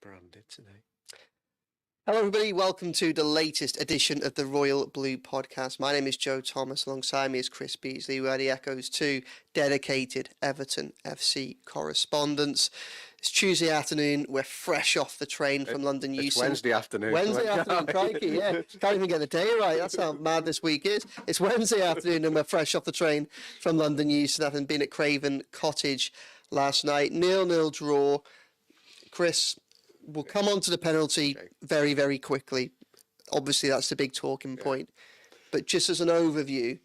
Branded today. Hello everybody, welcome to the latest edition of the Royal Blue Podcast. My name is Joe Thomas, alongside me is Chris Beesley, who are the echoes to dedicated Everton FC correspondents. It's Tuesday afternoon, we're fresh off the train from London Euston. It's Wednesday afternoon. Wednesday afternoon, crikey, yeah. Can't even get the day right, that's how mad this week is. It's Wednesday afternoon and we're fresh off the train from London Euston, having been at Craven Cottage last night. 0-0 draw. Chris, we'll come on to the penalty very, very quickly. Obviously, that's the big talking point. But just as an overview,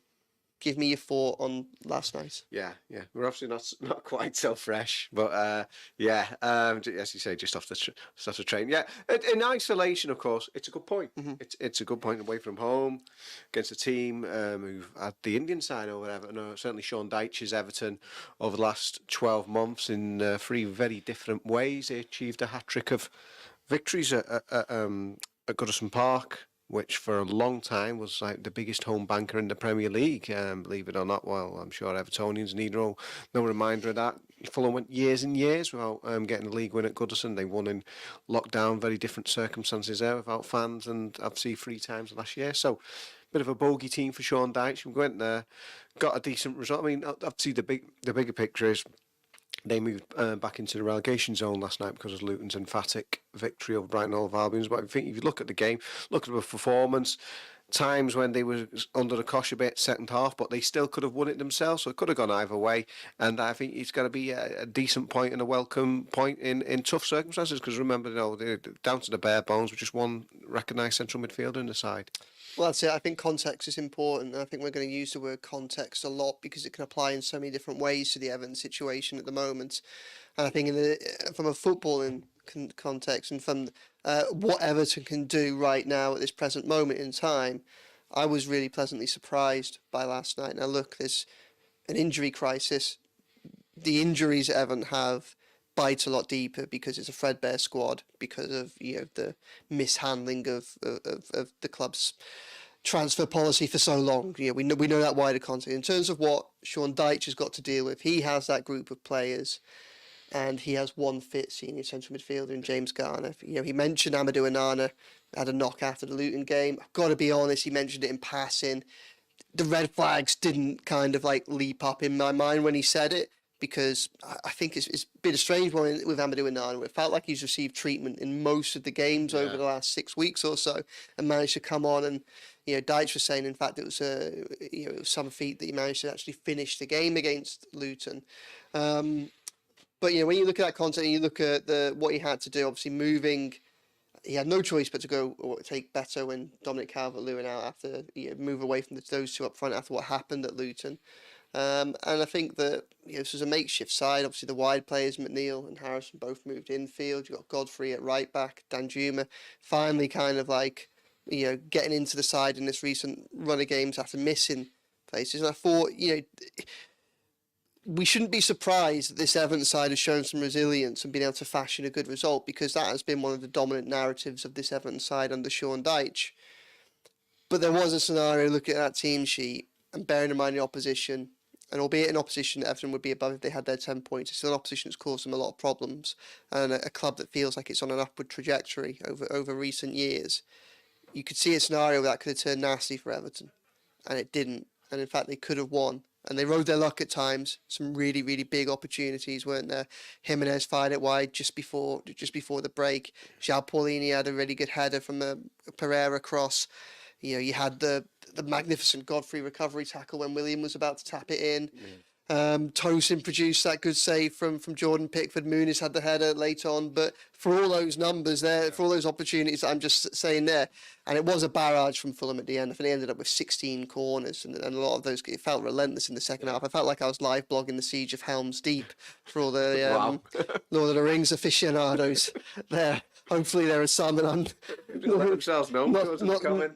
give me your thought on last night. Yeah. We're obviously not quite so fresh, but as you say, just off the train. Yeah, in isolation, of course, it's a good point. Mm-hmm. It's a good point away from home against a team who've had the Indian side over Everton. Certainly Sean Dyche's Everton over the last 12 months in 3 very different ways. They achieved a hat-trick of victories at Goodison Park, which for a long time was like the biggest home banker in the Premier League, believe it or not. Well, I'm sure Evertonians need no reminder of that. Fulham went years and years without getting a league win at Goodison. They won in lockdown, very different circumstances there, without fans, and obviously 3 times last year. So, bit of a bogey team for Sean Dyche. We went there, got a decent result. I mean, obviously the bigger picture is they moved back into the relegation zone last night because of Luton's emphatic victory over Brighton Hove Albion. But I think if you look at the game, look at the performance, times when they were under the cosh a bit second half, but they still could have won it themselves, so it could have gone either way. And I think it's got to be a decent point and a welcome point in tough circumstances, because remember, they're down to the bare bones with just one recognised central midfielder in the side. Well, that's it. I think context is important. And I think we're going to use the word context a lot because it can apply in so many different ways to the Everton situation at the moment. And I think from a footballing context and from what Everton can do right now at this present moment in time, I was really pleasantly surprised by last night. Now, look, there's an injury crisis. The injuries Everton have bite a lot deeper because it's a threadbare squad, because of the mishandling of the club's transfer policy for so long. We know that wider context. In terms of what Sean Dyche has got to deal with, he has that group of players, and he has one fit senior central midfielder in James Garner. He mentioned Amadou Onana had a knock after the Luton game. I've got to be honest, he mentioned it in passing. The red flags didn't kind of leap up in my mind when he said it, because I think it's been a strange one with Amadou Onana. It felt like he's received treatment in most of the games over the last 6 weeks or so, and managed to come on. And Dyche was saying, in fact, it was it was some feat that he managed to actually finish the game against Luton. But when you look at that content and you look at what he had to do, obviously moving, he had no choice but to go or take Beto and Dominic Calvert-Lewin out after move away from those two up front after what happened at Luton. And I think that this was a makeshift side. Obviously, the wide players, McNeil and Harrison, both moved infield. You've got Godfrey at right back, Danjuma finally kind of getting into the side in this recent run of games after missing places. And I thought, we shouldn't be surprised that this Everton side has shown some resilience and been able to fashion a good result, because that has been one of the dominant narratives of this Everton side under Sean Dyche. But there was a scenario looking at that team sheet and bearing in mind the opposition, and albeit an opposition that Everton would be above if they had their 10 points, it's still an opposition that's caused them a lot of problems, and a club that feels like it's on an upward trajectory over recent years. You could see a scenario that could have turned nasty for Everton, and it didn't. And in fact, they could have won. And they rode their luck at times. Some really, really big opportunities, weren't there? Jimenez fired it wide just before the break. João Paulini had a really good header from a Pereira cross. You had the magnificent Godfrey recovery tackle when William was about to tap it in. Tosin produced that good save from Jordan Pickford. Muniz had the header late on. But for all those numbers there, for all those opportunities that I'm just saying there, and it was a barrage from Fulham at the end. I think they ended up with 16 corners, and a lot of those, it felt relentless in the second half. I felt like I was live blogging the Siege of Helm's Deep for all the Lord of the Rings aficionados there. Hopefully there are some, and I'm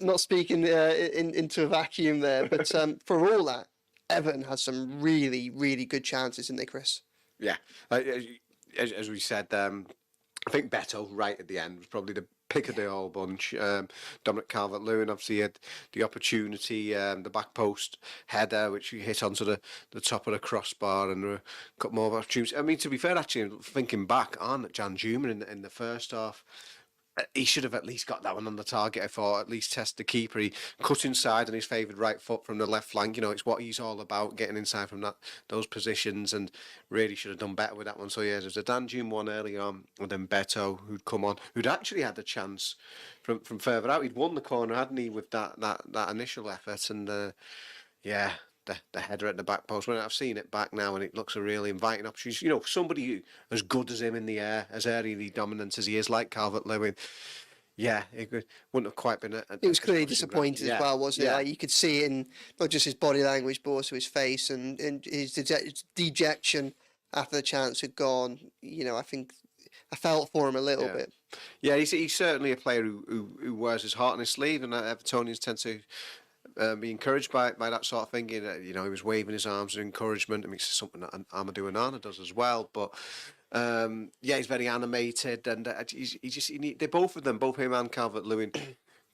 not speaking into a vacuum there. But for all that, Everton has some really, really good chances, didn't they, Chris? Yeah. As we said, I think Beto, right at the end, was probably the pick of the whole bunch. Dominic Calvert-Lewin obviously had the opportunity, the back post header, which he hit onto the top of the crossbar, and got more opportunities. I mean, to be fair, actually, thinking back on Jan Juma in the first half, he should have at least got that one on the target, I thought, at least test the keeper. He cut inside on his favoured right foot from the left flank. You know, it's what he's all about, getting inside from those positions, and really should have done better with that one. So, yeah, there's a Danjum one early on, and then Beto, who'd come on, who'd actually had the chance from further out. He'd won the corner, hadn't he, with that initial effort, and, yeah... The header at the back post. When I've seen it back now, and it looks a really inviting opportunity. You know, somebody who, as good as him in the air, as aerially dominant as he is, like Calvert-Lewin. Yeah, wouldn't have quite been. It was clearly disappointed as well, wasn't it? Like, you could see it in not just his body language, but also his face and his dejection after the chance had gone. You know, I think I felt for him a little bit. Yeah, he's certainly a player who wears his heart on his sleeve, and Evertonians tend to be encouraged by that sort of thing. You know, he was waving his arms in encouragement. I mean, it's something that Amadou Onana does as well. But yeah, he's very animated, and they both him and Calvert-Lewin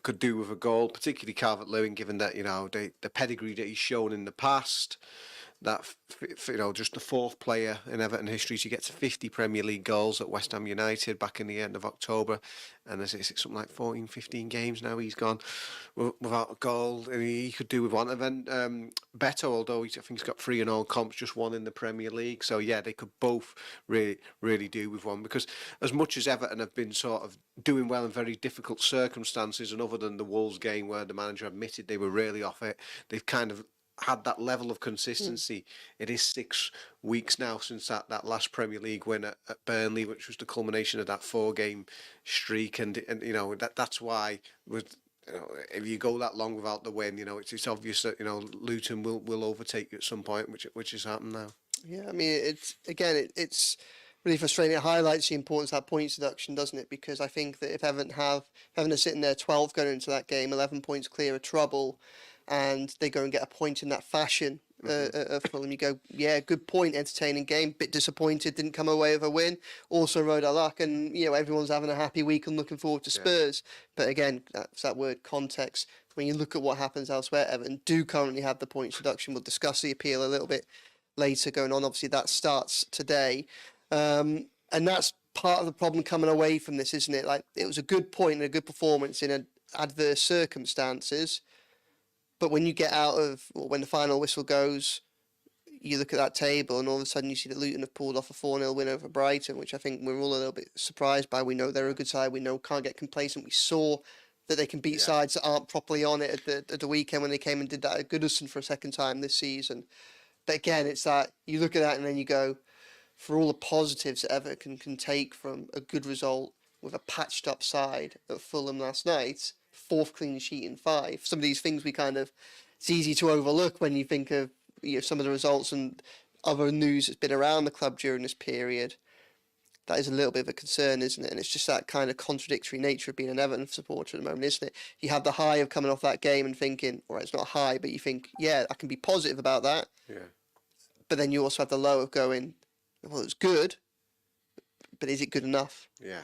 could do with a goal, particularly Calvert-Lewin, given that, you know, the pedigree that he's shown in the past. That, you know, just the fourth player in Everton history to get to 50 Premier League goals at West Ham United back in the end of October, and there's something like 14, 15 games now he's gone without a goal, and he could do with one. And then Beto, although I think he's got 3 in all comps, just one in the Premier League, so yeah, they could both really do with one, because as much as Everton have been sort of doing well in very difficult circumstances, and other than the Wolves game where the manager admitted they were really off it, they've kind of had that level of consistency. It is 6 weeks now since that last Premier League win at Burnley, which was the culmination of that 4-game streak, and you know that's why with, you know, if you go that long without the win, you know, it's obvious that, you know, Luton will overtake you at some point, which has happened now. Yeah, I mean, it's really frustrating. It highlights the importance of that points deduction, doesn't it? Because I think that if Everton are sitting there 12 going into that game, 11 points clear of trouble, and they go and get a point in that fashion of Fulham, you go, yeah, good point, entertaining game, bit disappointed, didn't come away with a win, also rode our luck, and, you know, everyone's having a happy week and looking forward to Spurs. But again, that's that word context. When you look at what happens elsewhere, Everton do currently have the points deduction. We'll discuss the appeal a little bit later going on. Obviously, that starts today. And that's part of the problem coming away from this, isn't it? Like, it was a good point and a good performance in adverse circumstances. But when you get when the final whistle goes, you look at that table and all of a sudden you see that Luton have pulled off a 4-0 win over Brighton, which I think we're all a little bit surprised by. We know they're a good side. We know can't get complacent. We saw that they can beat sides that aren't properly on it at the weekend when they came and did that at Goodison for a second time this season. But again, it's that you look at that and then you go, for all the positives that Everton can take from a good result with a patched up side at Fulham last night, 4th clean sheet in 5. Some of these things it's easy to overlook when you think of, you know, some of the results and other news that's been around the club during this period. That is a little bit of a concern, isn't it? And it's just that kind of contradictory nature of being an Everton supporter at the moment, isn't it? You have the high of coming off that game and thinking, all right, it's not high, but you think, yeah, I can be positive about that. Yeah. But then you also have the low of going, well, it's good, but is it good enough? Yeah.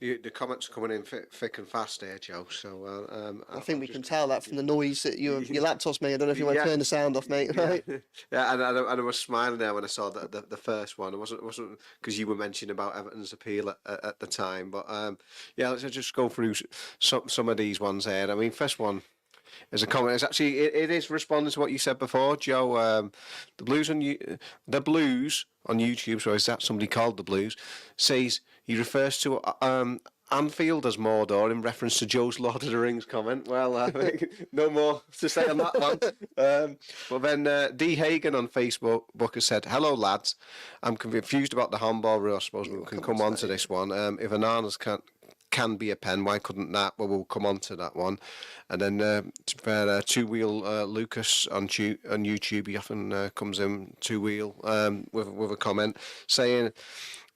The comments are coming in thick and fast here, Joe. So I think we can tell that from the noise that your laptop's made. I don't know if you want to turn the sound off, mate. Right? Yeah, and I was smiling there when I saw the first one. It wasn't because you were mentioning about Everton's appeal at the time. But yeah, let's just go through some of these ones here. I mean, first one is a comment. It's actually it is responding to what you said before, Joe. The Blues on YouTube. So is that somebody called the Blues? Says he refers to Anfield as Mordor in reference to Joe's Lord of the Rings comment. Well, I think no more to say on that one. But then D. Hagen on Facebook has said, "Hello lads, I'm confused about the handball rule. I suppose we can come on to this one. If Onana's can be a pen, why couldn't that? Well, we'll come on to that one." And then two-wheel Lucas on YouTube, he often comes in two-wheel with a comment saying,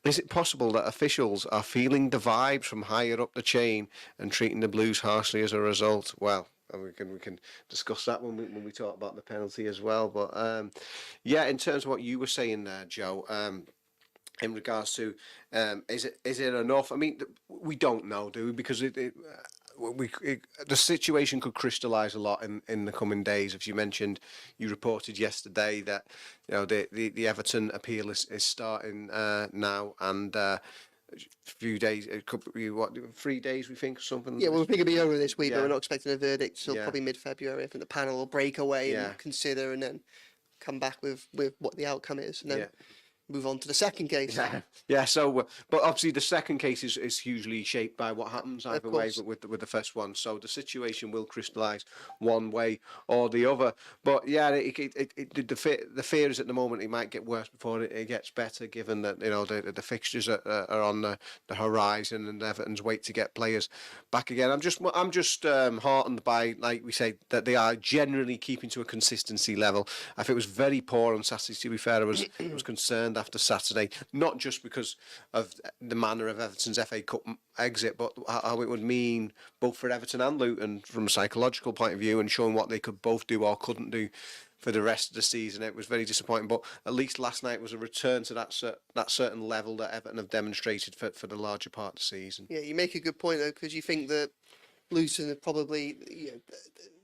"Is it possible that officials are feeling the vibes from higher up the chain and treating the Blues harshly as a result?" Well, we can discuss that when we talk about the penalty as well. But yeah, in terms of what you were saying there, Joe, in regards to is it enough? I mean, we don't know, do we? Because the situation could crystallise a lot in the coming days. As you mentioned, you reported yesterday that the Everton appeal is starting now, and a few days, it could be 3 days we think, something. Yeah, well, we think it'll be over this week, but Yeah. we're not expecting a verdict till Yeah. probably mid-February. I think the panel will break away Yeah. and consider, and then come back with what the outcome is, and then Yeah. move on to the second case. Yeah. So, but obviously the second case is hugely shaped by what happens either way course. with the first one. So the situation will crystallise one way or the other. But yeah, the fear is at the moment it might get worse before it gets better, given that the fixtures are on the horizon and Everton's wait to get players back again. I'm just heartened by, like we say, that they are generally keeping to a consistency level. I think it was very poor on Saturday. To be fair, I was concerned after Saturday, not just because of the manner of Everton's FA Cup exit, but how it would mean both for Everton and Luton from a psychological point of view, and showing what they could both do or couldn't do for the rest of the season. It was very disappointing, but at least last night was a return to that certain level that Everton have demonstrated for the larger part of the season. Yeah, you make a good point though, because you think that Luton have probably,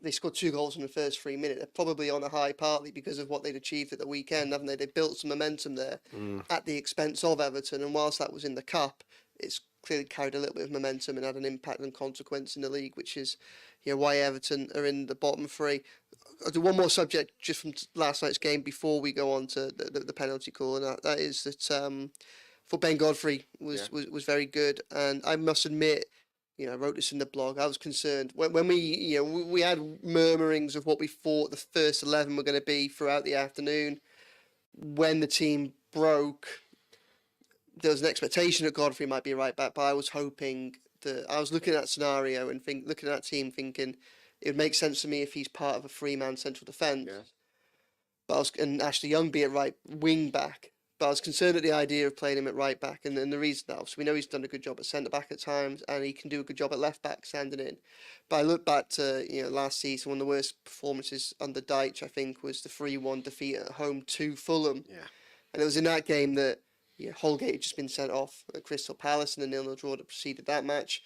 they scored 2 goals in the first 3 minutes. They're probably on a high, partly because of what they'd achieved at the weekend, haven't they? They built some momentum there at the expense of Everton, and whilst that was in the cup, it's clearly carried a little bit of momentum and had an impact and consequence in the league, which is why Everton are in the bottom 3. I'll do one more subject just from last night's game before we go on to the penalty call, and that is that for Ben Godfrey was very good, and I must admit, I wrote this in the blog. I was concerned when we had murmurings of what we thought the first 11 were going to be throughout the afternoon. When the team broke, there was an expectation that Godfrey might be right back, but I was hoping that I was looking at that scenario and looking at that team, thinking it would make sense to me if he's part of a 3-man central defence. Yeah. And Ashley Young be at right wing back. But I was concerned at the idea of playing him at right back, and the reason that, so we know he's done a good job at centre back at times, and he can do a good job at left back standing in. But I look back to last season, one of the worst performances under Dyche, I think, was the 3-1 defeat at home to Fulham. Yeah. And it was in that game that Holgate had just been sent off at Crystal Palace in the 0-0 draw that preceded that match.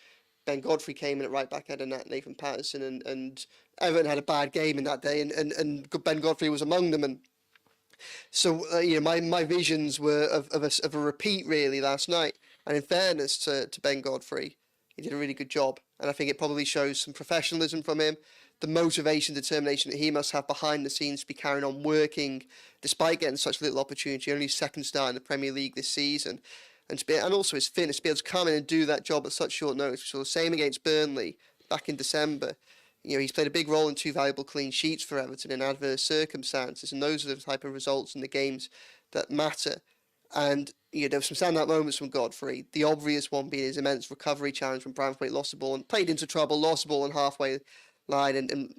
Ben Godfrey came in at right back ahead of Nathan Patterson, and Everton had a bad game in that day, and Ben Godfrey was among them. And so my visions were of a repeat really last night. And in fairness to Ben Godfrey, he did a really good job, and I think it probably shows some professionalism from him, the motivation, determination that he must have behind the scenes to be carrying on working despite getting such little opportunity. Only second start in the Premier League this season, and also his fitness to be able to come in and do that job at such short notice. We saw the same against Burnley back in December. He's played a big role in 2 valuable clean sheets for Everton in adverse circumstances, and those are the type of results in the games that matter. And there were some standout moments from Godfrey. The obvious one being his immense recovery challenge when Branthwaite lost the ball and played into trouble, lost the ball on halfway line, and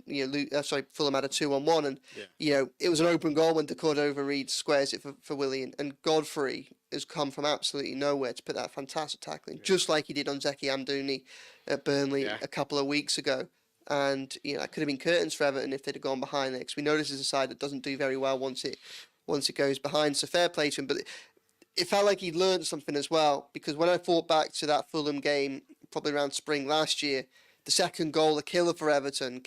Fulham had a 2-on-1, and it was an open goal when De Cordova-Reid squares it for Willian, and Godfrey has come from absolutely nowhere to put that fantastic tackle in, just like he did on Zeki Amdouni at Burnley a couple of weeks ago. And that could have been curtains for Everton if they'd have gone behind there, because we know this is a side that doesn't do very well once it goes behind. So fair play to him, but it felt like he'd learned something as well, because when I thought back to that Fulham game, probably around spring last year, the second goal, the killer for Everton,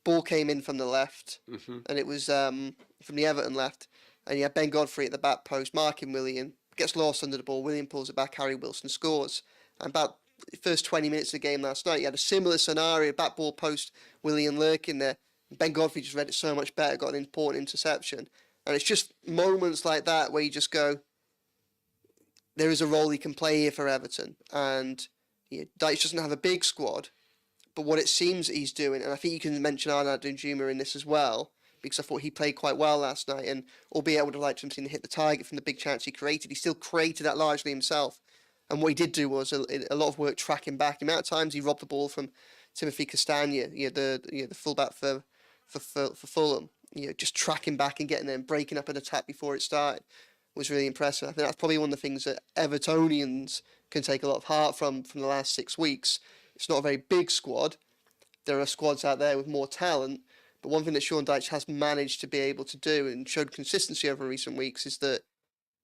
ball came in from the left, and it was from the Everton left, and you had Ben Godfrey at the back post marking Willian, gets lost under the ball, Willian pulls it back, Harry Wilson scores, and about the first 20 minutes of the game last night, you had a similar scenario, back ball post, Willian lurking there, Ben Godfrey just read it so much better, got an important interception, and it's just moments like that where you just go, there is a role he can play here for Everton, and Dyche doesn't have a big squad, but what it seems that he's doing, and I think you can mention Arnaud Danjuma in this as well, because I thought he played quite well last night, and albeit I would have liked him to hit the target from the big chance he created, he still created that largely himself. And what he did do was a lot of work tracking back. The amount of times he robbed the ball from Timothy Castagna, the fullback for Fulham, just tracking back and getting there and breaking up an attack before it started was really impressive. I think that's probably one of the things that Evertonians can take a lot of heart from the last 6 weeks. It's not a very big squad. There are squads out there with more talent, but one thing that Sean Dyche has managed to be able to do and showed consistency over recent weeks is that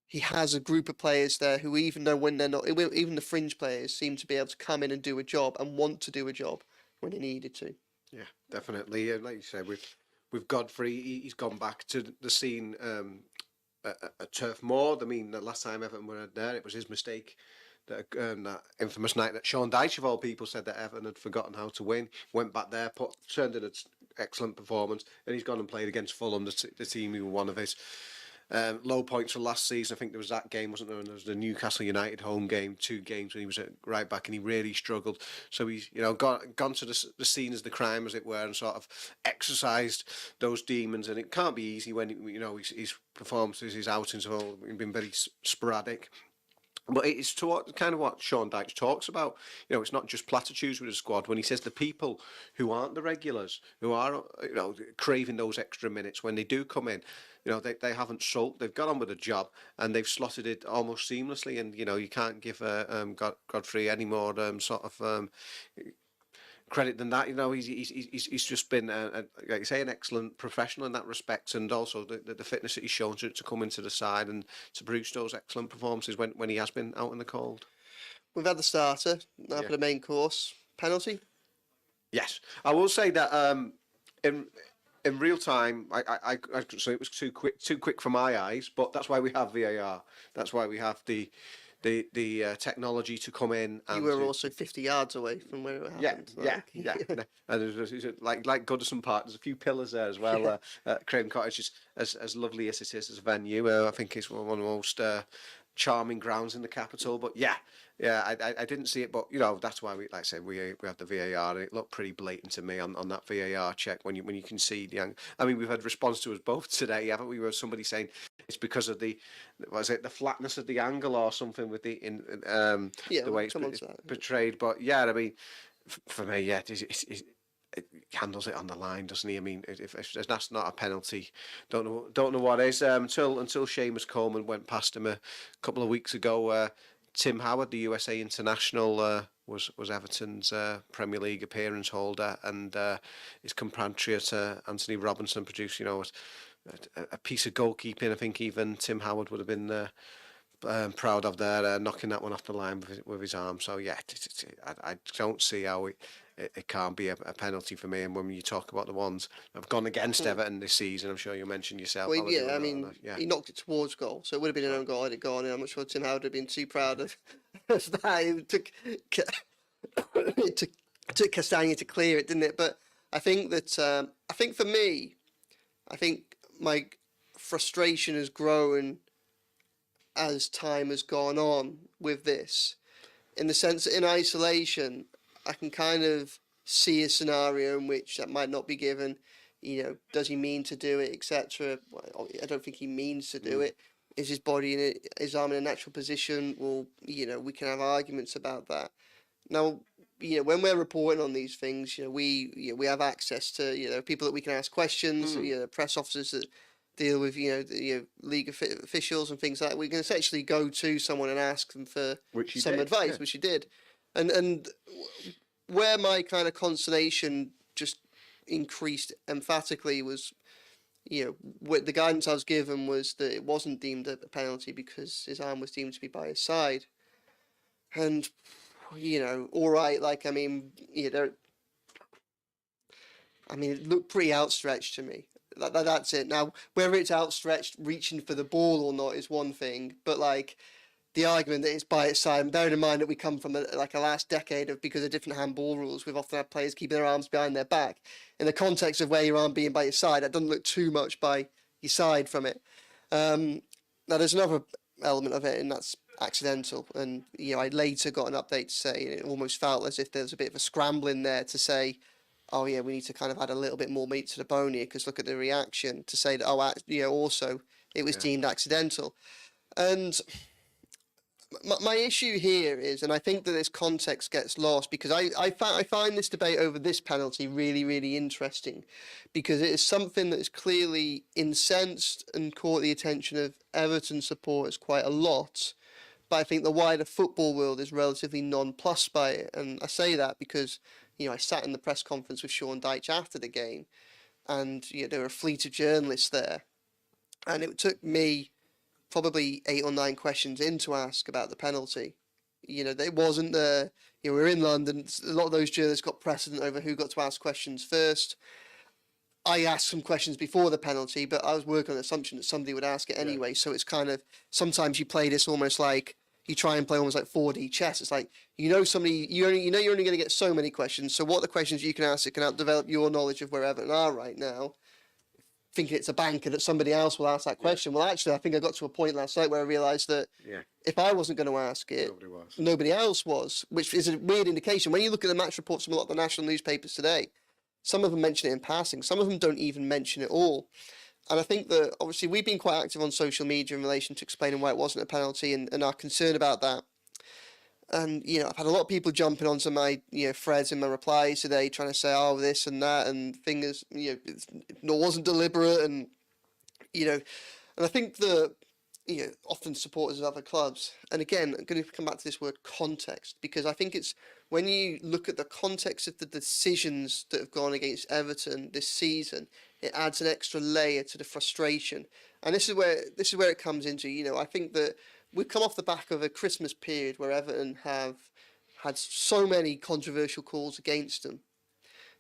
he has a group of players there who, even though when they're not, even the fringe players seem to be able to come in and do a job and want to do a job when he needed to. Yeah, definitely. Like you said, with Godfrey, he's gone back to the scene at Turf Moor. I mean, the last time Everton were there, it was his mistake. That infamous night that Sean Dyche, of all people, said that Everton had forgotten how to win. Went back there, turned in an excellent performance, and he's gone and played against Fulham, the team who were one of his low points from last season. I think there was that game, wasn't there? And there was the Newcastle United home game, 2 games when he was at right back, and he really struggled. So he's gone to the scene as the crime, as it were, and sort of exercised those demons. And it can't be easy when his performances, his outings have all been very sporadic. But it's kind of what Sean Dyche talks about. It's not just platitudes with the squad. When he says the people who aren't the regulars, who are craving those extra minutes when they do come in, they haven't sulked. They've got on with the job and they've slotted it almost seamlessly. And you can't give Godfrey any more sort of credit than that. He's just been, like you say, an excellent professional in that respect, and also the fitness that he's shown to come into the side and to produce those excellent performances when he has been out in the cold. We've had the starter, now for the main course. Penalty? Yes, I will say that in real time, I so it was too quick for my eyes, but that's why we have VAR. That's why we have the technology to come in. And you were also 50 yards away from where it happened. Yeah. And there's like Goodison Park, there's a few pillars there as well. Craven Cottage is as lovely as it is as a venue. I think it's one of the most charming grounds in the capital. But I didn't see it, but that's why we have the VAR, and it looked pretty blatant to me on that VAR check when you can see the angle. I mean, we've had response to us both today, haven't we? Where somebody saying it's because of the flatness of the angle or something with the way it's portrayed. But I mean, for me, it handles it on the line, doesn't he? I mean, if that's not a penalty, don't know what is. Until Seamus Coleman went past him a couple of weeks ago. Tim Howard, the USA international, was Everton's Premier League appearance holder, and his compatriot Antonee Robinson produced, a piece of goalkeeping. I think even Tim Howard would have been proud of there, knocking that one off the line with his arm. So I don't see how it can't be a penalty for me. And when you talk about the ones that have gone against Everton this season, I'm sure you mentioned yourself. Well, he knocked it towards goal, so it would have been an own goal had it gone in. I'm not sure Tim Howard would have been too proud of that. It took Castagna to clear it, didn't it? But I think that for me, my frustration has grown as time has gone on with this, in the sense that in isolation, I can kind of see a scenario in which that might not be given. Does he mean to do it, etc.? Well, I don't think he means to do it. Is his body his arm in a natural position? Well, we can have arguments about that. Now, when we're reporting on these things, we have access to people that we can ask questions. Press officers that deal with the league officials and things like that. We can essentially go to someone and ask them for some advice, which he did. And where my kind of consternation just increased emphatically was, what the guidance I was given was that it wasn't deemed a penalty because his arm was deemed to be by his side. And, all right, it looked pretty outstretched to me. That's it. Now, whether it's outstretched, reaching for the ball or not is one thing, but the argument that it's by its side, and bearing in mind that we come from a last decade of, because of different handball rules, we've often had players keeping their arms behind their back. In the context of where your arm being by your side, that doesn't look too much by your side from it. Now, there's another element of it, and that's accidental. And, I later got an update to say, and it almost felt as if there was a bit of a scrambling there to say, oh yeah, we need to kind of add a little bit more meat to the bone here, because look at the reaction to say that, also it was deemed accidental. And my issue here is, and I think that this context gets lost, because I find this debate over this penalty really, really interesting, because it is something that is clearly incensed and caught the attention of Everton supporters quite a lot. But I think the wider football world is relatively nonplussed by it. And I say that because, I sat in the press conference with Sean Dyche after the game, and there were a fleet of journalists there. And it took me probably 8 or 9 questions in to ask about the penalty. You know, it wasn't the, you know, we were in London. A lot of those journalists got precedent over who got to ask questions first. I asked some questions before the penalty, but I was working on the assumption that somebody would ask it anyway. So it's kind of, sometimes you play this almost like, you try and play almost like 4D chess. It's like, you know, you're only going to get so many questions. So what are the questions you can ask that can help develop your knowledge of where Everton are right now? Thinking it's a banker that somebody else will ask that question. Well, actually, I think I got to a point last night where I realised that if I wasn't going to ask it, nobody else was, which is a weird indication. When you look at the match reports from a lot of the national newspapers today, some of them mention it in passing. Some of them don't even mention it all. And I think that, obviously, we've been quite active on social media in relation to explaining why it wasn't a penalty and our concern about that. And, you know, I've had a lot of people jumping onto my, you know, threads in my replies today trying to say, oh, this and that, and fingers, you know, it wasn't deliberate, and, you know, and I think that, you know, often supporters of other clubs, and again, I'm going to come back to this word context, because I think it's, when you look at the context of the decisions that have gone against Everton this season, it adds an extra layer to the frustration. And this is where it comes into, you know, I think that we've come off the back of a Christmas period where Everton have had so many controversial calls against them.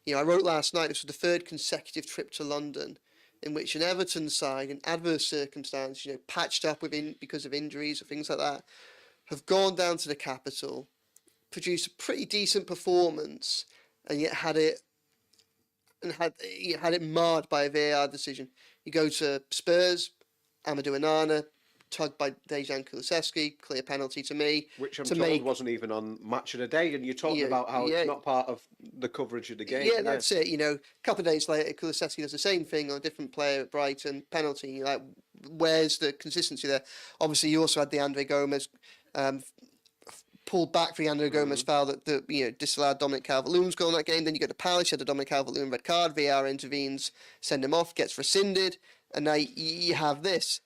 You know, I wrote last night, this was the 3rd consecutive trip to London in which an Everton side, in adverse circumstance, you know, patched up because of injuries or things like that, have gone down to the capital, produced a pretty decent performance, and yet had it marred by a VAR decision. You go to Spurs, Amadou Onana, tugged by Dejan Kulusevski, clear penalty to me. Which I'm told wasn't even on Match of the Day, and you're talking about how it's not part of the coverage of the game. Yeah, that's it. You know, a couple of days later, Kulusevski does the same thing on a different player at Brighton, penalty. You're like, where's the consistency there? Obviously, you also had the Andre Gomez pulled back for the Andre Gomez foul that you know, disallowed Dominic Calvert-Lewin's goal in that game. Then you go to Palace, you had the Dominic Calvert-Lewin red card, VAR intervenes, send him off, gets rescinded, and now you have this.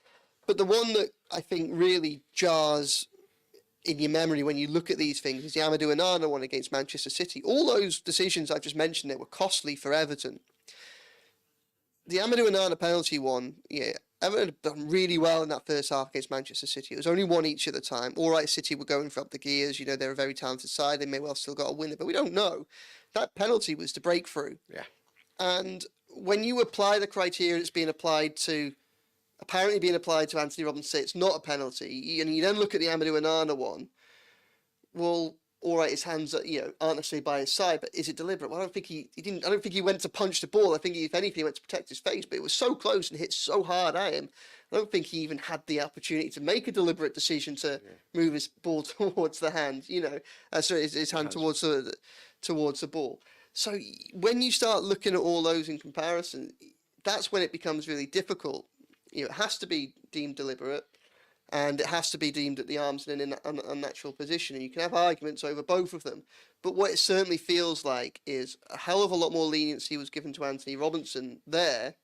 But the one that I think really jars in your memory when you look at these things is the Amadou Onana one against Manchester City. All those decisions I've just mentioned there were costly for Everton. The Amadou Onana penalty one, yeah, Everton had done really well in that first half against Manchester City. It was only 1 each at the time. All right, City were going for up the gears. You know, they're a very talented side. They may well still got a winner, but we don't know. That penalty was the breakthrough. Yeah. And when you apply the criteria that's being applied to Antonee Robinson, it's not a penalty. And you then look at the Amadou Onana one. Well, all right, his hands are, you know, aren't necessarily by his side, but is it deliberate? Well, I don't think he didn't. I don't think he went to punch the ball. I think if anything, he went to protect his face. But it was so close and hit so hard at him. I don't think he even had the opportunity to make a deliberate decision to move his ball towards the hand. You know, sorry, his hand towards the ball. So when you start looking at all those in comparison, that's when it becomes really difficult. You know, it has to be deemed deliberate, and it has to be deemed that the arm's in an unnatural position, and you can have arguments over both of them. But what it certainly feels like is a hell of a lot more leniency was given to Antonee Robinson there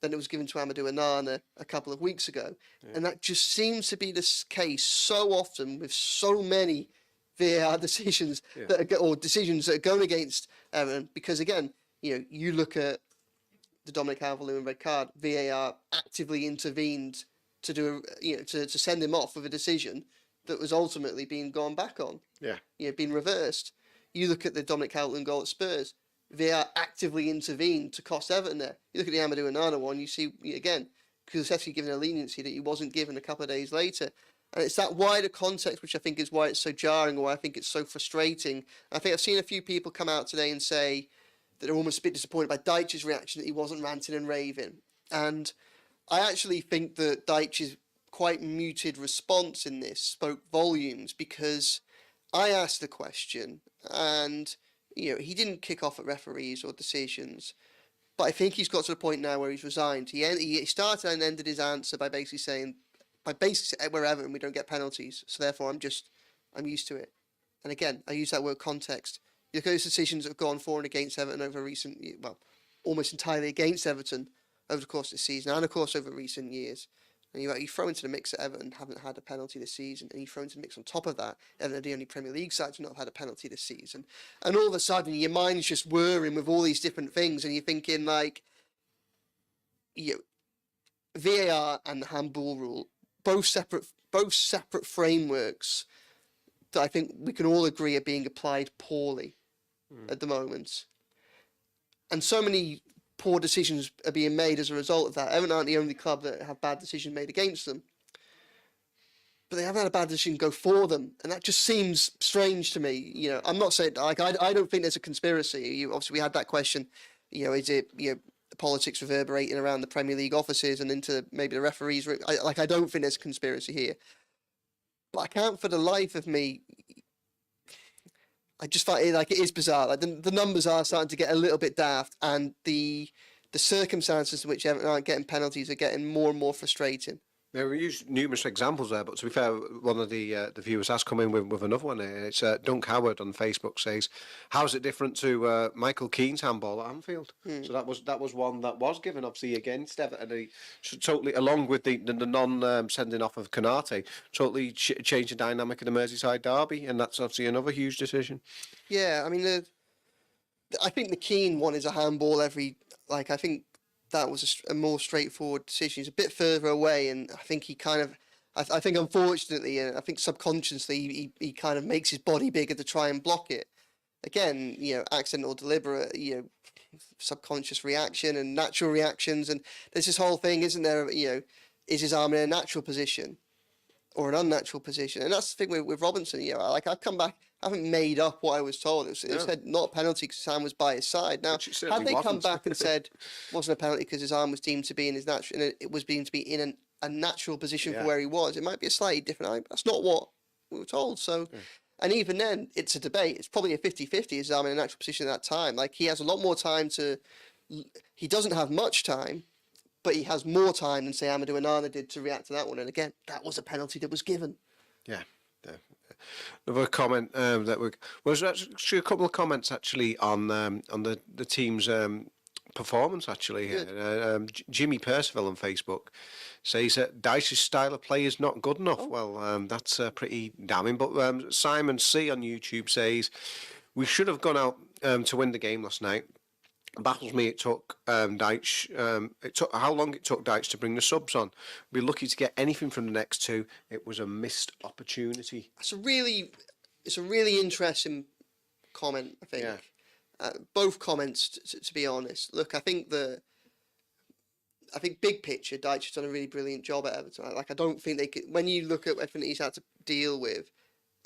than it was given to Amadou Onana a couple of weeks ago. Yeah. And that just seems to be the case so often with so many VAR decisions decisions that are going against Everton, because again, you know, you look at the Dominic Calvert-Lewin red card, VAR actively intervened to do, you know, to send him off with a decision that was ultimately being gone back on. Yeah. You know, being reversed. You look at the Dominic Calvert-Lewin goal at Spurs, VAR actively intervened to cost Everton there. You look at the Amadou Onana one, you see, again, Kulusevski given a leniency that he wasn't given a couple of days later. And it's that wider context, which I think is why it's so jarring, or why I think it's so frustrating. I think I've seen a few people come out today and say that they're almost a bit disappointed by Dyche's reaction, that he wasn't ranting and raving. And I actually think that Dyche's quite muted response in this spoke volumes, because I asked the question and, you know, he didn't kick off at referees or decisions, but I think he's got to the point now where he's resigned. He started and ended his answer by basically saying, we're Everton, we don't get penalties, so therefore I'm used to it. And again, I use that word context. You look at those decisions that have gone for and against Everton over recent, well, almost entirely against Everton over the course of the season, and of course over recent years. And you throw into the mix that Everton haven't had a penalty this season, and you throw into the mix on top of that, Everton are the only Premier League side to not have had a penalty this season. And all of a sudden, your mind's just whirring with all these different things, and you're thinking, like, VAR and the handball rule both separate frameworks that I think we can all agree are being applied poorly at the moment. And so many poor decisions are being made as a result of that. Everton aren't the only club that have bad decisions made against them. But they haven't had a bad decision go for them. And that just seems strange to me. You know, I'm not saying, like, I don't think there's a conspiracy. Obviously, we had that question, you know, is it, you know, politics reverberating around the Premier League offices and into maybe the referees? I don't think there's a conspiracy here. But I can't for the life of me. I just find it like it is bizarre. Like the numbers are starting to get a little bit daft, and the circumstances in which Everton aren't getting penalties are getting more and more frustrating. Yeah, we used numerous examples there, but to be fair, one of the viewers has come in with another one. It's Dunk Howard on Facebook says, "How's it different to Michael Keane's handball at Anfield?" So that was one that was given obviously against Everton. He totally, along with the non sending off of Konate, totally changed the dynamic of the Merseyside derby, and that's obviously another huge decision. Yeah, I mean, I think the Keane one is a handball. I think that was a more straightforward decision. He's a bit further away, and I think he kind of, I think unfortunately, and I think subconsciously, he kind of makes his body bigger to try and block it. Again, you know, accidental, deliberate, you know, subconscious reaction and natural reactions, and there's this whole thing, isn't there? You know, is his arm in a natural position or an unnatural position? And that's the thing with Robinson. You know, like I've come back. I haven't made up what I was told. It said not a penalty because Sam was by his side. Now, had they come back and said it wasn't a penalty because his arm was deemed to be in his natural, and it was deemed to be in a natural position for where he was, it might be a slightly different. That's not what we were told. So, and even then, it's a debate. It's probably a 50-50. His arm in a natural position at that time. Like he has a lot more time to. He doesn't have much time, but he has more time than say Amadou Onana did to react to that one. And again, that was a penalty that was given. Yeah. Another comment was actually a couple of comments actually on the team's performance actually. Jimmy Percival on Facebook says that Dyche's style of play is not good enough. Well, that's pretty damning. But Simon C on YouTube says we should have gone out to win the game last night. Baffles me. It took Dyche. It took how long it took Dyche to bring the subs on. Be lucky to get anything from the next two. It was a missed opportunity. It's a really interesting comment. I think both comments. To be honest, look, I think big picture, Dyche has done a really brilliant job at Everton. Like I don't think they could. When you look at everything he's had to deal with,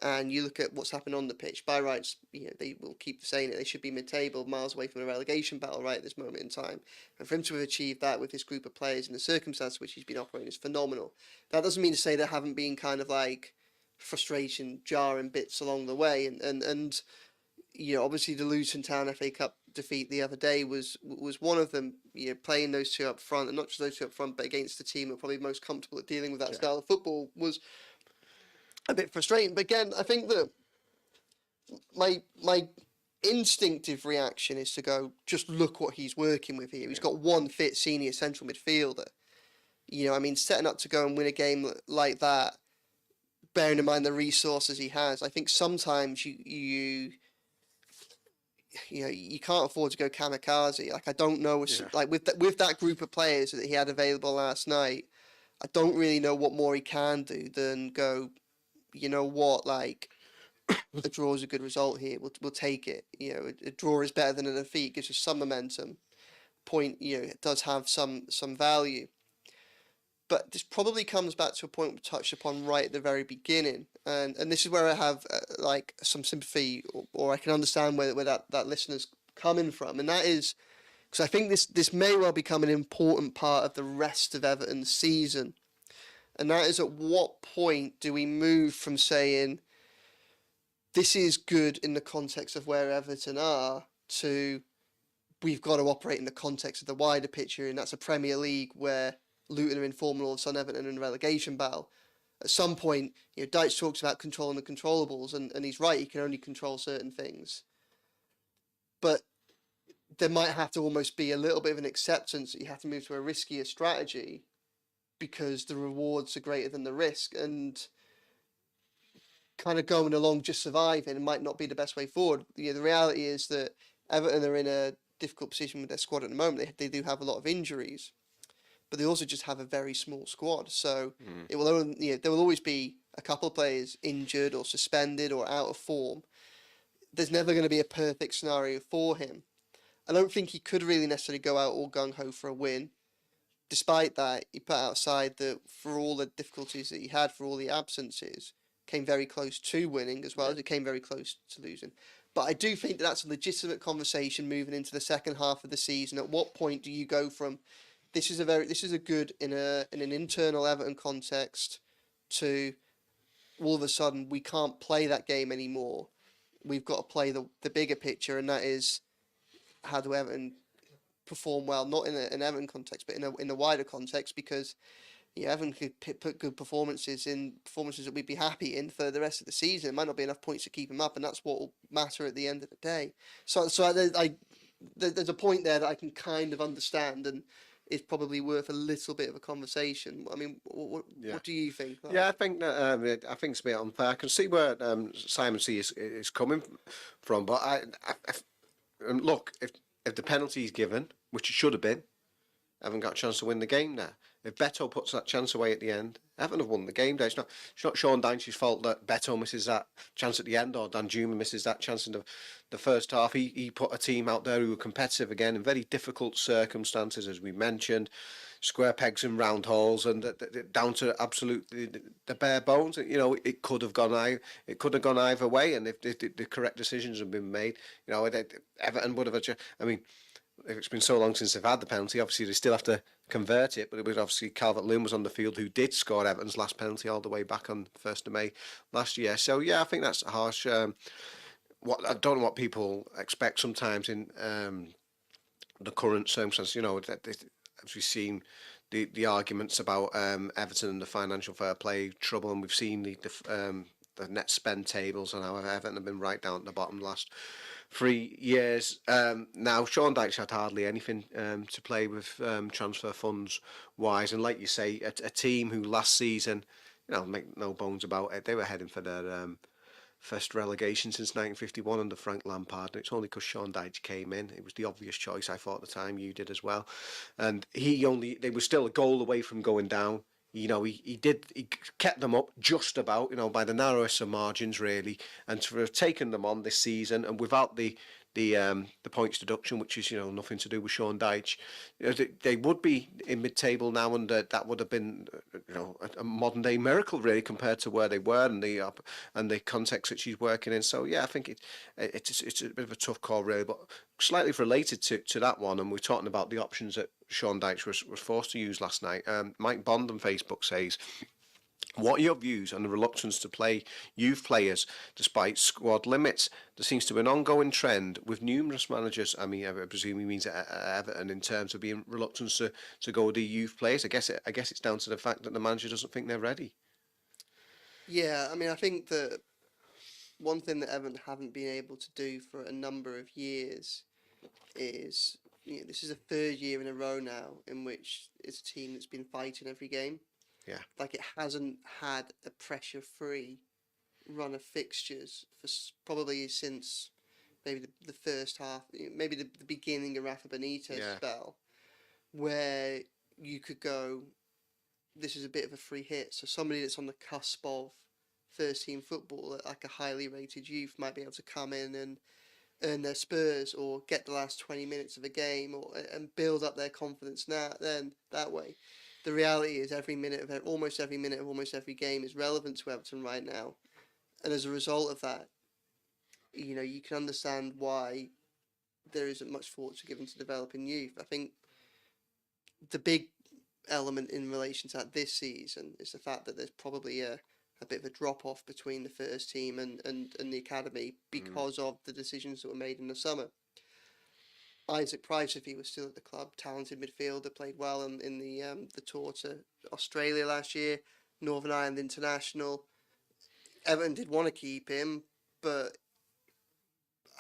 and you look at what's happened on the pitch, by rights, you know, they will keep saying it. They should be mid-table, miles away from a relegation battle right at this moment in time. And for him to have achieved that with this group of players in the circumstances which he's been operating is phenomenal. That doesn't mean to say there haven't been kind of like frustration, jarring bits along the way. And you know, obviously the Luton Town FA Cup defeat the other day was one of them. You know, playing those two up front, and not just those two up front, but against the team that are probably most comfortable at dealing with that style of football was a bit frustrating. But again, I think that my instinctive reaction is to go, just look what he's working with here. He's got one fit senior central midfielder. You know, I mean, setting up to go and win a game like that, bearing in mind the resources he has, I think sometimes you can't afford to go kamikaze. Like I don't know, like with that group of players that he had available last night, I don't really know what more he can do than go, you know what, like a draw is a good result here. We'll take it. You know, a draw is better than a defeat. Gives us some momentum. Point, you know, it does have some value. But this probably comes back to a point we touched upon right at the very beginning, and this is where I have like some sympathy, or I can understand where that listener's coming from, and that is because I think this may well become an important part of the rest of Everton's season. And that is, at what point do we move from saying this is good in the context of where Everton are to we've got to operate in the context of the wider picture, and that's a Premier League where Luton are in form and all of a sudden Everton in a relegation battle. At some point, you know, Dyche talks about controlling the controllables, and he's right, he can only control certain things. But there might have to almost be a little bit of an acceptance that you have to move to a riskier strategy because the rewards are greater than the risk, and kind of going along just surviving might not be the best way forward. You know, the reality is that Everton are in a difficult position with their squad at the moment. They do have a lot of injuries. but they also just have a very small squad. So it will only, there will always be a couple of players injured or suspended or out of form. There's never going to be a perfect scenario for him. I don't think he could really necessarily go out all gung ho for a win. Despite that, he put outside that for all the difficulties that he had, for all the absences, came very close to winning as well as it came very close to losing. But I do think that that's a legitimate conversation moving into the second half of the season. At what point do you go from this is a good in an internal Everton context to all of a sudden we can't play that game anymore. We've got to play the bigger picture, and that is how do Everton perform well, not in an Everton context, but in a wider context, because Everton could put good performances that we'd be happy in for the rest of the season. It might not be enough points to keep them up, and that's what will matter at the end of the day. So there's a point there that I can kind of understand, and is probably worth a little bit of a conversation. I mean, what do you think? Yeah, I think that I think it's a bit unfair. I can see where Simon C is coming from, but look, if the penalty is given, which it should have been, haven't got a chance to win the game now. If Beto puts that chance away at the end, Everton have won the game. It's not Sean Dyche's fault that Beto misses that chance at the end, or Danjuma misses that chance in the first half. He put a team out there who were competitive again in very difficult circumstances, as we mentioned, square pegs and round holes, and down to absolutely the bare bones. It could have gone either way, and if the correct decisions had been made, Everton would have. I mean, it's been so long since they've had the penalty, obviously they still have to convert it, but it was obviously Calvert-Lewin was on the field who did score Everton's last penalty all the way back on 1st of May last year. So yeah, I think that's harsh. I don't know what people expect sometimes in the current circumstances. As we've seen the arguments about Everton and the financial fair play trouble, and we've seen the net spend tables and how Everton have been right down at the bottom the last 3 years. Now Sean Dyche had hardly anything to play with transfer funds wise, and like you say, a team who last season, make no bones about it, they were heading for their first relegation since 1951 under Frank Lampard, and it's only because Sean Dyche came in. It was the obvious choice, I thought at the time. You did as well, and they were still a goal away from going down. He kept them up just about, by the narrowest of margins really, and to have taken them on this season and without the points deduction, which is nothing to do with Sean Dyche, they would be in mid-table now, and that would have been a modern day miracle really compared to where they were and the context that she's working in. So yeah, I think it's a bit of a tough call really, but slightly related to that one, and we're talking about the options that Sean Dyche was forced to use last night. Mike Bond on Facebook says, what are your views on the reluctance to play youth players despite squad limits? There seems to be an ongoing trend with numerous managers. I mean, I presume he means Everton in terms of being reluctant to go with the youth players. I guess it's down to the fact that the manager doesn't think they're ready. Yeah, I mean, I think that one thing that Everton haven't been able to do for a number of years is, this is the third year in a row now in which it's a team that's been fighting every game. Yeah. Like, it hasn't had a pressure-free run of fixtures for probably since maybe the first half, maybe the beginning of Rafa Benitez spell, where you could go, this is a bit of a free hit. So somebody that's on the cusp of first-team football, like a highly rated youth, might be able to come in and earn their spurs or get the last 20 minutes of a game and build up their confidence then that way. The reality is almost every minute of almost every game is relevant to Everton right now. And as a result of that, you can understand why there isn't much thought to given to developing youth. I think the big element in relation to that this season is the fact that there's probably a bit of a drop-off between the first team and the academy because of the decisions that were made in the summer. Isaac Price, if he was still at the club, talented midfielder, played well in the tour to Australia last year, Northern Ireland International. Everton did want to keep him, but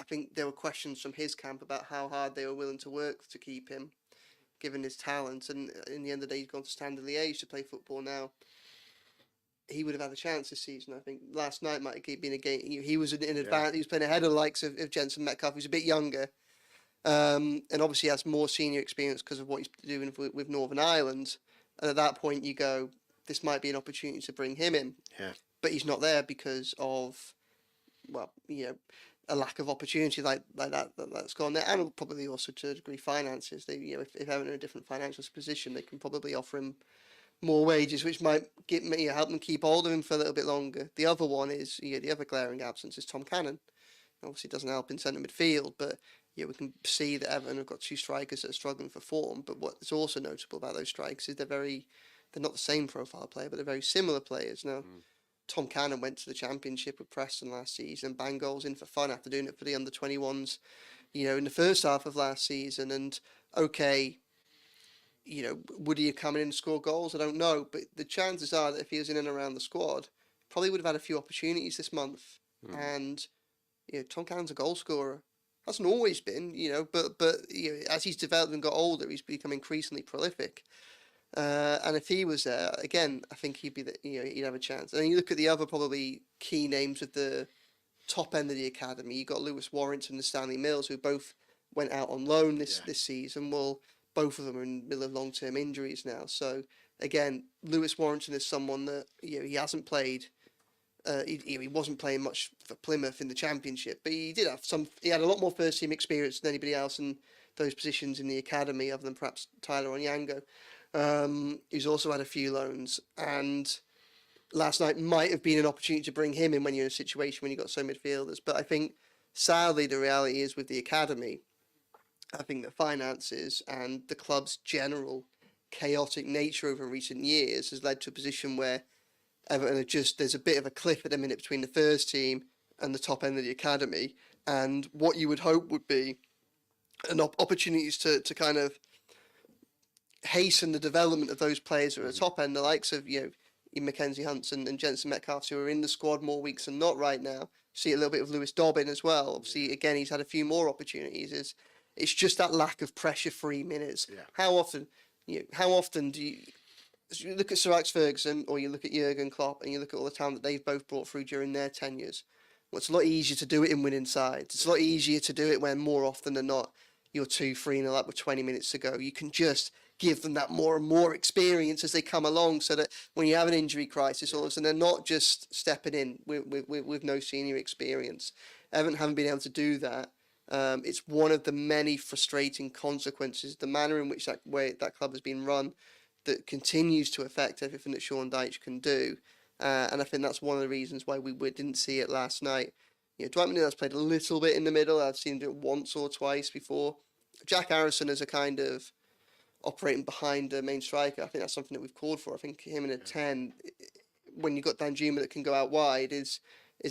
I think there were questions from his camp about how hard they were willing to work to keep him, given his talent. And in the end of the day, he's gone to Standard Liège to play football now. He would have had a chance this season. I think last night might have been a game. He was in advance. He was playing ahead of the likes of Jensen Metcalf, who's a bit younger. And obviously has more senior experience because of what he's doing with Northern Ireland. And at that point, you go, this might be an opportunity to bring him in. Yeah. But he's not there because of, well, a lack of opportunity like that's gone there, and probably also to a degree finances. They, if they're in a different financial position, they can probably offer him more wages, which might help them keep hold of him for a little bit longer. The other one is the other glaring absence is Tom Cannon. Obviously, it doesn't help in centre midfield, but we can see that Everton have got two strikers that are struggling for form. But what's also notable about those strikers is they're not the same profile player, but they're very similar players. Now, Tom Cannon went to the Championship with Preston last season and banged goals in for fun after doing it for the under-21s, in the first half of last season. And okay, would he have come in and score goals? I don't know, but the chances are that if he was in and around the squad, probably would have had a few opportunities this month. And Tom Cannon's a goal scorer. Hasn't always been, but as he's developed and got older, he's become increasingly prolific. And if he was there again, I think he'd be he'd have a chance. And then you look at the other probably key names of the top end of the academy. You got Lewis Warrington and Stanley Mills, who both went out on loan this season. Well, both of them are in the middle of long-term injuries now. So again, Lewis Warrington is someone that he hasn't played. He wasn't playing much for Plymouth in the Championship, but he did have some. He had a lot more first-team experience than anybody else in those positions in the academy, other than perhaps Tyler Onyango. He's also had a few loans, and last night might have been an opportunity to bring him in when you're in a situation when you've got so midfielders. But I think, sadly, the reality is with the academy, I think the finances and the club's general chaotic nature over recent years has led to a position where Everton there's a bit of a cliff at the minute between the first team and the top end of the academy. And what you would hope would be opportunities to kind of hasten the development of those players who are at the top end, the likes of Mackenzie Hunts and Jensen Metcalf, who are in the squad more weeks than not right now. See a little bit of Lewis Dobbin as well. Obviously, again, he's had a few more opportunities. It's just that lack of pressure-free minutes. Yeah. How often do you look at Sir Alex Ferguson or you look at Jurgen Klopp and you look at all the talent that they've both brought through during their tenures? Well, it's a lot easier to do it in winning sides. It's a lot easier to do it when more often than not you're 2-3-0 up with 20 minutes to go. You can just give them that more and more experience as they come along, so that when you have an injury crisis, all of a sudden they're not just stepping in with no senior experience. Everton haven't been able to do that. It's one of the many frustrating consequences, the manner in which that club has been run, that continues to affect everything that Sean Dyche can do. And I think that's one of the reasons why we didn't see it last night. Dwight McNeil's played a little bit in the middle. I've seen him do it once or twice before. Jack Harrison is a kind of operating behind the main striker. I think that's something that we've called for. I think him in a 10, when you've got Danjuma that can go out wide, is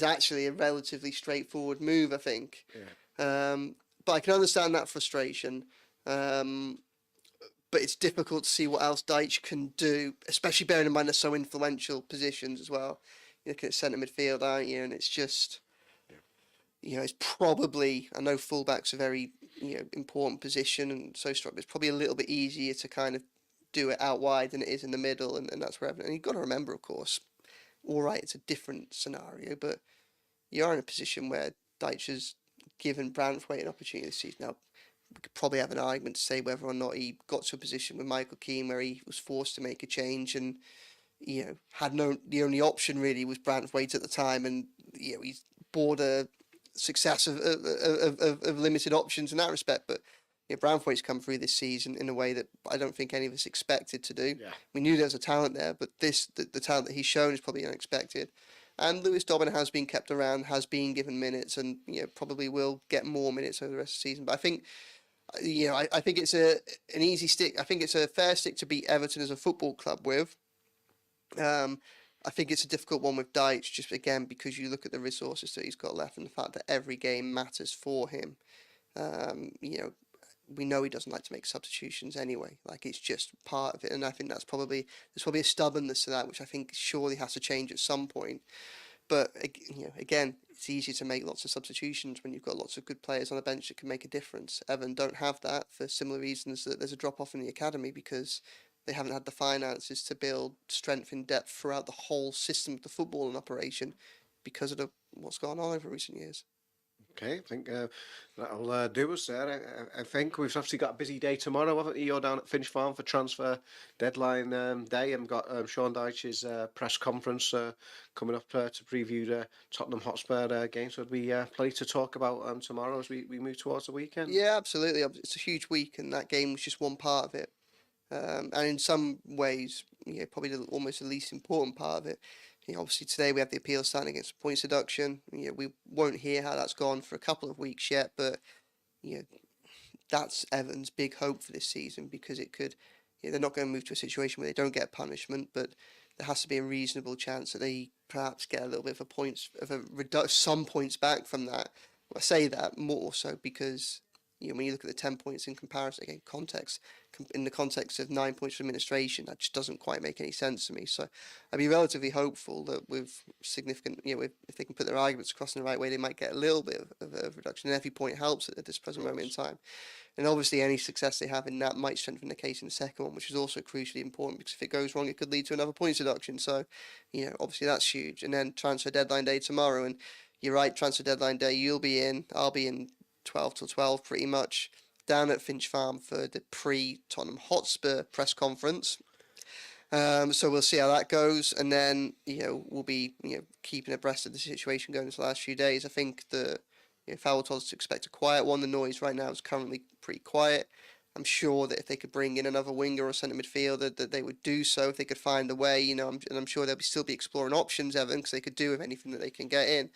actually a relatively straightforward move, I think. Yeah. But I can understand that frustration. But it's difficult to see what else Dyche can do, especially bearing in mind they're so influential positions as well. You're looking at centre midfield, aren't you? And it's just, it's probably, I know fullback's a very, important position and so strong, but it's probably a little bit easier to kind of do it out wide than it is in the middle, and that's where Everton. And you've got to remember, of course, all right, it's a different scenario, but you are in a position where Dyche has given Branthwaite an opportunity this season. Now, we could probably have an argument to say whether or not he got to a position with Michael Keane where he was forced to make a change and, had the only option really was Branthwaite at the time, and, he's bought a success of limited options in that respect. But Branthwaite's come through this season in a way that I don't think any of us expected to do. Yeah. We knew there was a talent there, but the talent that he's shown is probably unexpected. And Lewis Dobbin has been kept around, has been given minutes, and probably will get more minutes over the rest of the season. But I think, I think it's an easy stick. I think it's a fair stick to beat Everton as a football club with. I think it's a difficult one with Dyche, just again because you look at the resources that he's got left and the fact that every game matters for him. We know he doesn't like to make substitutions anyway. Like, it's just part of it, and I think there's probably a stubbornness to that, which I think surely has to change at some point. But again, it's easier to make lots of substitutions when you've got lots of good players on the bench that can make a difference. Everton don't have that for similar reasons that there's a drop off in the academy because they haven't had the finances to build strength and depth throughout the whole system of the footballing operation because of what's gone on over recent years. Okay, I think that'll do us there. I think we've obviously got a busy day tomorrow, haven't you? You're down at Finch Farm for transfer deadline day, and got Sean Dyche's press conference coming up to preview the Tottenham Hotspur game. So there'll be plenty to talk about tomorrow as we move towards the weekend. Yeah, absolutely. It's a huge week, and that game was just one part of it. And in some ways, probably almost the least important part of it. Obviously today we have the appeal standing against points deduction. We won't hear how that's gone for a couple of weeks yet, but that's Everton's big hope for this season, because it could. They're not going to move to a situation where they don't get punishment, but there has to be a reasonable chance that they perhaps get a little bit of some points back from that. I say that more so because when you look at the 10 points in comparison, again, in the context of 9 points for administration, that just doesn't quite make any sense to me. So I'd be relatively hopeful that with significant, if they can put their arguments across in the right way, they might get a little bit of a reduction. And every point helps at this present moment in time. And obviously any success they have in that might strengthen the case in the second one, which is also crucially important, because if it goes wrong, it could lead to another points deduction. So, obviously that's huge. And then transfer deadline day tomorrow. And you're right, transfer deadline day, I'll be in 12 till 12 pretty much, down at Finch Farm for the pre-Tottenham Hotspur press conference. So we'll see how that goes, and then we'll be keeping abreast of the situation going into the last few days. I think the Fowler told us to expect a quiet one. The noise right now is currently pretty quiet. I'm sure that if they could bring in another winger or centre midfielder, that they would do so if they could find a way. And I'm sure they'll still be exploring options, Evan, because they could do with anything that they can get in.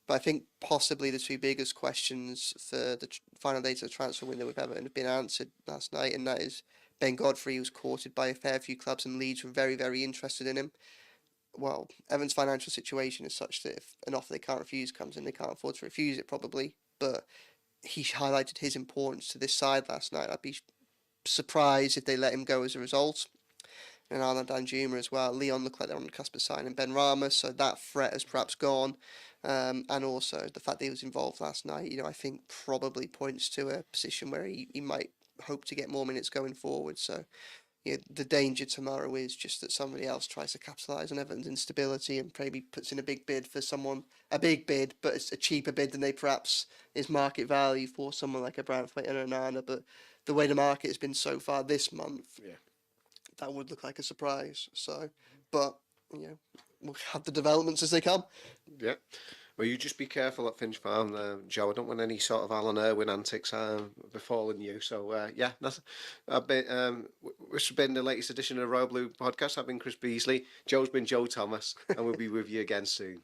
But I think possibly the two biggest questions for the final days of the transfer window with Everton have been answered last night, and that is Ben Godfrey, who was courted by a fair few clubs, and Leeds were very, very interested in him. Well, Everton's financial situation is such that if an offer they can't refuse comes in, they can't afford to refuse it probably, but he highlighted his importance to this side last night. I'd be surprised if they let him go as a result. And Arnold Danjuma as well. Leon looked like they're on the cusp of signing Ben Rama, so that threat has perhaps gone. And also the fact that he was involved last night, I think probably points to a position where he might hope to get more minutes going forward. So the danger tomorrow is just that somebody else tries to capitalise on Everton's instability and maybe puts in a big bid for someone, a big bid, but it's a cheaper bid than they perhaps is market value for someone like a Branthwaite and Onana. But the way the market has been so far this month, that would look like a surprise. So, but we'll have the developments as they come. Yeah. Well, you just be careful at Finch Farm, Joe. I don't want any sort of Alan Irwin antics befalling you. So, this has been the latest edition of the Royal Blue podcast. I've been Chris Beesley. Joe's been Joe Thomas, and we'll be with you again soon.